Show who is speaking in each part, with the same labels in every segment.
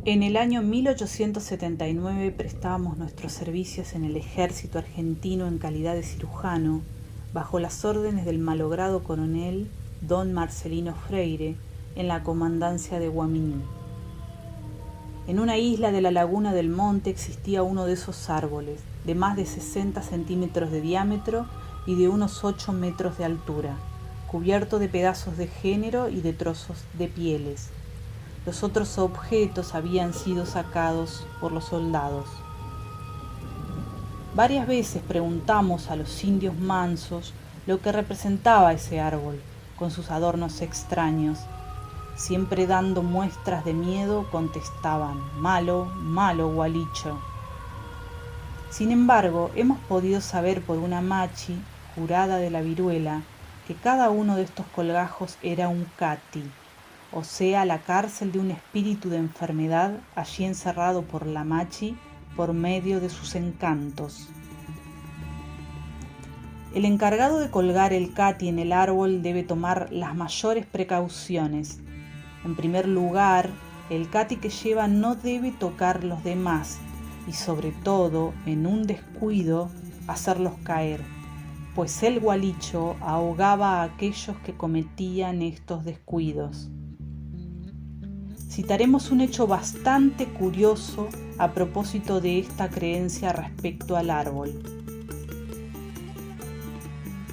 Speaker 1: En el año 1879 prestábamos nuestros servicios en el ejército argentino en calidad de cirujano, bajo las órdenes del malogrado coronel don Marcelino Freire, en la comandancia de Guaminí. En una isla de la laguna del Monte existía uno de esos árboles, de más de 60 centímetros de diámetro y de unos 8 metros de altura, cubierto de pedazos de género y de trozos de pieles. Los otros objetos habían sido sacados por los soldados. Varias veces preguntamos a los indios mansos lo que representaba ese árbol, con sus adornos extraños. Siempre dando muestras de miedo contestaban: malo, malo, gualicho. Sin embargo, hemos podido saber por una machi, curada de la viruela, que cada uno de estos colgajos era un cati, o sea, la cárcel de un espíritu de enfermedad allí encerrado por la machi por medio de sus encantos. El encargado de colgar el cati en el árbol debe tomar las mayores precauciones. En primer lugar, el cati que lleva no debe tocar los demás y sobre todo, en un descuido, hacerlos caer, pues el gualicho ahogaba a aquellos que cometían estos descuidos. Citaremos un hecho bastante curioso a propósito de esta creencia respecto al árbol.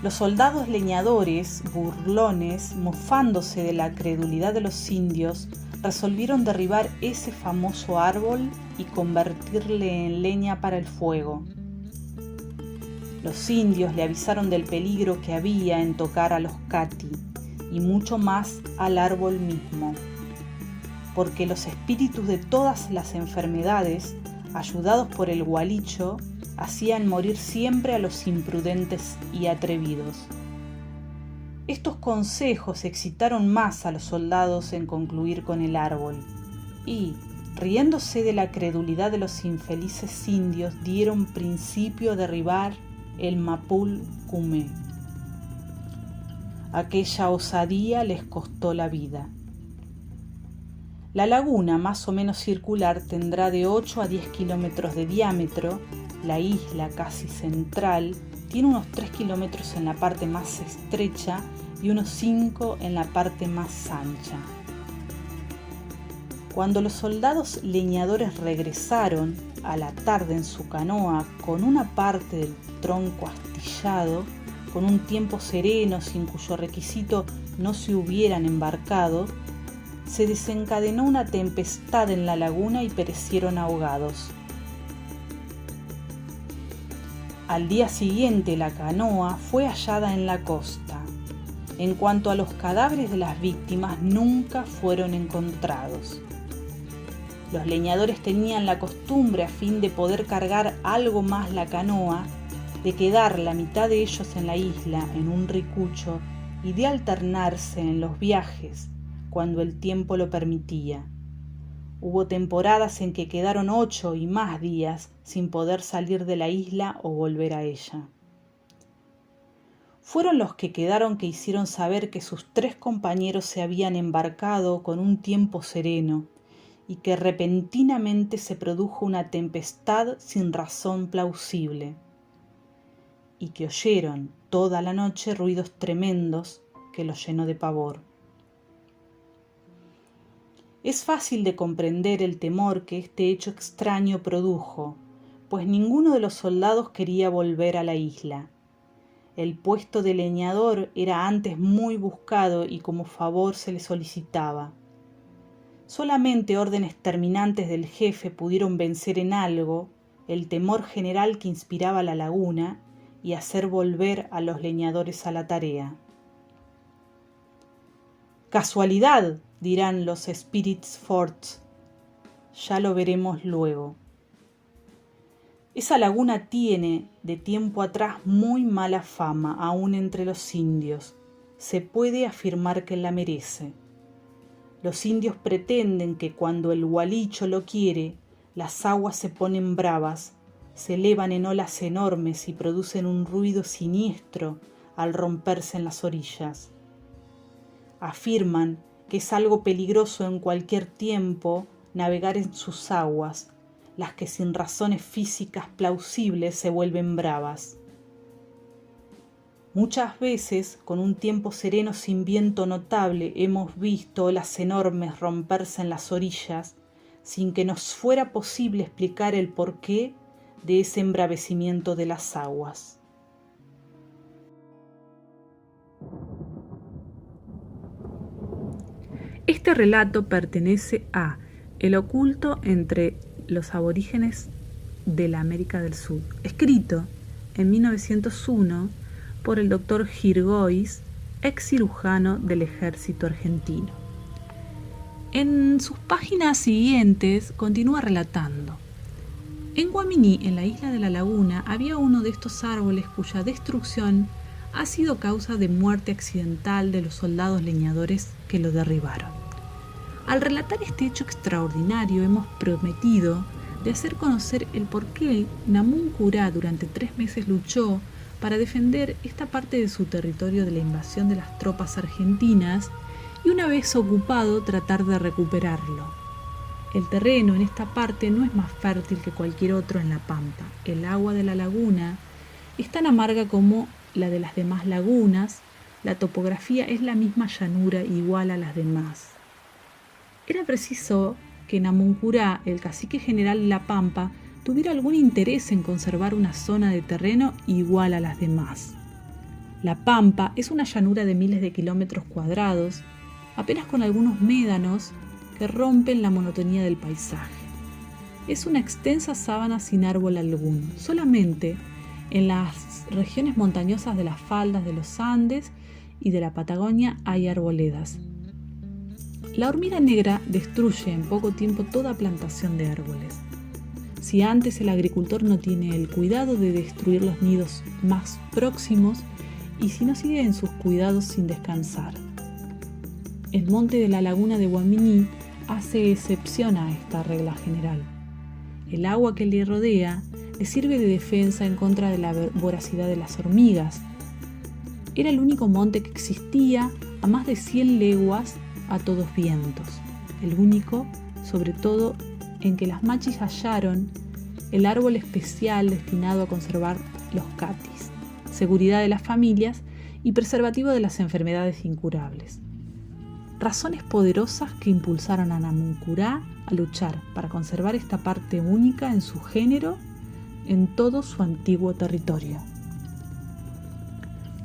Speaker 1: Los soldados leñadores, burlones, mofándose de la credulidad de los indios, resolvieron derribar ese famoso árbol y convertirle en leña para el fuego. Los indios le avisaron del peligro que había en tocar a los cati y mucho más al árbol mismo, porque los espíritus de todas las enfermedades, ayudados por el gualicho, hacían morir siempre a los imprudentes y atrevidos. Estos consejos excitaron más a los soldados en concluir con el árbol, y, riéndose de la credulidad de los infelices indios, dieron principio a derribar el mapul cumé. Aquella osadía les costó la vida. La laguna, más o menos circular, tendrá de 8 a 10 kilómetros de diámetro. La isla, casi central, tiene unos 3 kilómetros en la parte más estrecha y unos 5 en la parte más ancha. Cuando los soldados leñadores regresaron a la tarde en su canoa con una parte del tronco astillado, con un tiempo sereno sin cuyo requisito no se hubieran embarcado, se desencadenó una tempestad en la laguna y perecieron ahogados. Al día siguiente la canoa fue hallada en la costa. En cuanto a los cadáveres de las víctimas, nunca fueron encontrados. Los leñadores tenían la costumbre, a fin de poder cargar algo más la canoa, de quedar la mitad de ellos en la isla en un ricucho y de alternarse en los viajes cuando el tiempo lo permitía. Hubo temporadas en que quedaron 8 y más días sin poder salir de la isla o volver a ella. Fueron los que quedaron que hicieron saber que sus 3 compañeros se habían embarcado con un tiempo sereno y que repentinamente se produjo una tempestad sin razón plausible, y que oyeron toda la noche ruidos tremendos que los llenó de pavor. Es fácil de comprender el temor que este hecho extraño produjo, pues ninguno de los soldados quería volver a la isla. El puesto de leñador era antes muy buscado y como favor se le solicitaba. Solamente órdenes terminantes del jefe pudieron vencer en algo el temor general que inspiraba la laguna y hacer volver a los leñadores a la tarea. «Casualidad», dirán los spirits forts. Ya lo veremos luego. Esa laguna tiene, de tiempo atrás, muy mala fama, aún entre los indios. Se puede afirmar que la merece. Los indios pretenden que cuando el gualicho lo quiere, las aguas se ponen bravas, se elevan en olas enormes y producen un ruido siniestro al romperse en las orillas. Afirman que es algo peligroso en cualquier tiempo navegar en sus aguas, las que sin razones físicas plausibles se vuelven bravas. Muchas veces, con un tiempo sereno sin viento notable, hemos visto olas enormes romperse en las orillas, sin que nos fuera posible explicar el porqué de ese embravecimiento de las aguas. Este relato pertenece a El oculto entre los aborígenes de la América del Sur, escrito en 1901 por el doctor Girgois, ex cirujano del ejército argentino. En sus páginas siguientes continúa relatando: en Guaminí, en la isla de la Laguna, había uno de estos árboles cuya destrucción ha sido causa de muerte accidental de los soldados leñadores que lo derribaron. Al relatar este hecho extraordinario, hemos prometido de hacer conocer el por qué Namuncurá durante 3 meses luchó para defender esta parte de su territorio de la invasión de las tropas argentinas y, una vez ocupado, tratar de recuperarlo. El terreno en esta parte no es más fértil que cualquier otro en la pampa. El agua de la laguna es tan amarga como la de las demás lagunas. La topografía es la misma llanura igual a las demás. Era preciso que Namuncurá, el cacique general de la pampa, tuviera algún interés en conservar una zona de terreno igual a las demás. La pampa es una llanura de miles de kilómetros cuadrados, apenas con algunos médanos que rompen la monotonía del paisaje. Es una extensa sabana sin árbol alguno. Solamente en las regiones montañosas de las faldas de los Andes y de la Patagonia hay arboledas. La hormiga negra destruye en poco tiempo toda plantación de árboles. Si antes el agricultor no tiene el cuidado de destruir los nidos más próximos y si no sigue en sus cuidados sin descansar. El monte de la laguna de Guaminí hace excepción a esta regla general. El agua que le rodea le sirve de defensa en contra de la voracidad de las hormigas. Era el único monte que existía a más de 100 leguas a todos vientos. El único, sobre todo, en que las machis hallaron el árbol especial destinado a conservar los catis, seguridad de las familias y preservativo de las enfermedades incurables. Razones poderosas que impulsaron a Namuncurá a luchar para conservar esta parte única en su género en todo su antiguo territorio.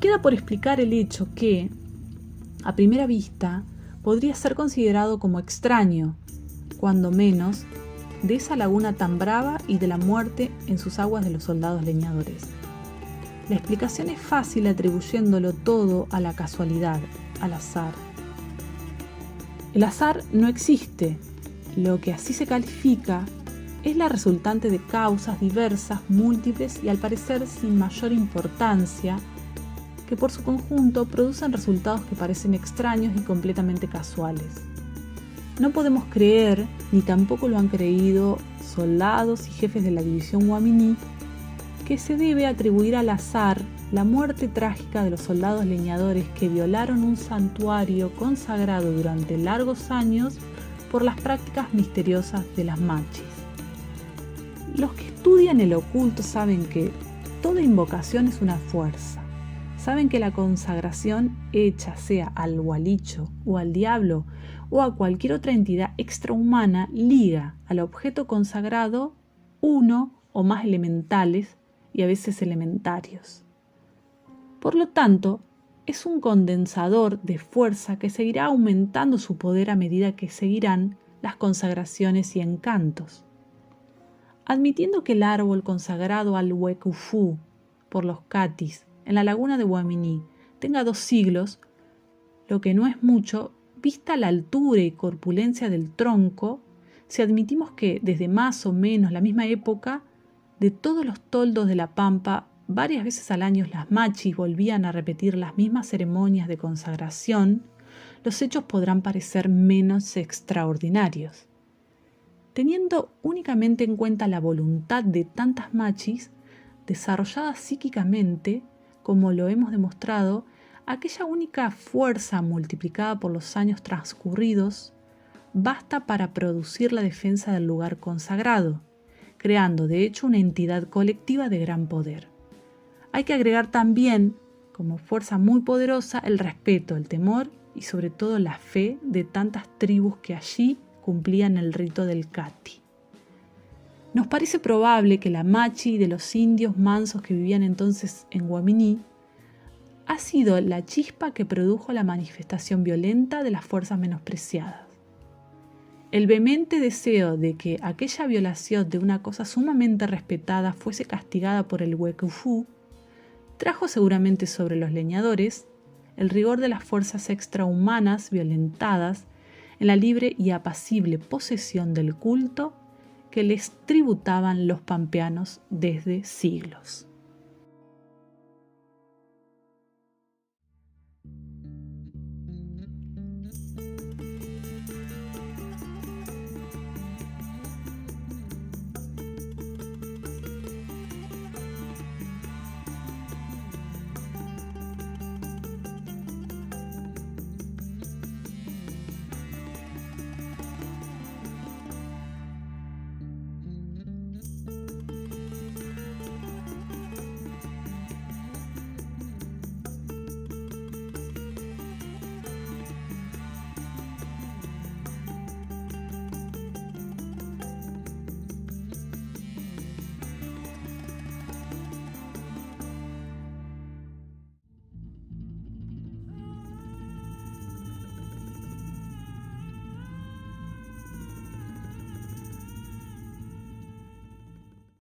Speaker 1: Queda por explicar el hecho que, a primera vista, podría ser considerado como extraño, cuando menos, de esa laguna tan brava y de la muerte en sus aguas de los soldados leñadores. La explicación es fácil atribuyéndolo todo a la casualidad, al azar. El azar no existe. Lo que así se califica es la resultante de causas diversas, múltiples y al parecer sin mayor importancia, que por su conjunto producen resultados que parecen extraños y completamente casuales. No podemos creer, ni tampoco lo han creído soldados y jefes de la división Guaminí, que se debe atribuir al azar la muerte trágica de los soldados leñadores que violaron un santuario consagrado durante largos años por las prácticas misteriosas de las machis. Los que estudian el oculto saben que toda invocación es una fuerza. Saben que la consagración hecha sea al gualicho o al diablo o a cualquier otra entidad extrahumana liga al objeto consagrado uno o más elementales y a veces elementarios. Por lo tanto, es un condensador de fuerza que seguirá aumentando su poder a medida que seguirán las consagraciones y encantos. Admitiendo que el árbol consagrado al Huecufú por los catis en la laguna de Guaminí tenga 2 siglos, lo que no es mucho, vista la altura y corpulencia del tronco, si admitimos que desde más o menos la misma época, de todos los toldos de la pampa, varias veces al año las machis volvían a repetir las mismas ceremonias de consagración, los hechos podrán parecer menos extraordinarios. Teniendo únicamente en cuenta la voluntad de tantas machis, desarrollada psíquicamente, como lo hemos demostrado, aquella única fuerza multiplicada por los años transcurridos, basta para producir la defensa del lugar consagrado, creando de hecho una entidad colectiva de gran poder. Hay que agregar también, como fuerza muy poderosa, el respeto, el temor y sobre todo la fe de tantas tribus que allí cumplían el rito del Cati. Nos parece probable que la machi de los indios mansos que vivían entonces en Guaminí ha sido la chispa que produjo la manifestación violenta de las fuerzas menospreciadas. El vehemente deseo de que aquella violación de una cosa sumamente respetada fuese castigada por el Wekufu trajo seguramente sobre los leñadores el rigor de las fuerzas extrahumanas violentadas en la libre y apacible posesión del culto que les tributaban los pampeanos desde siglos.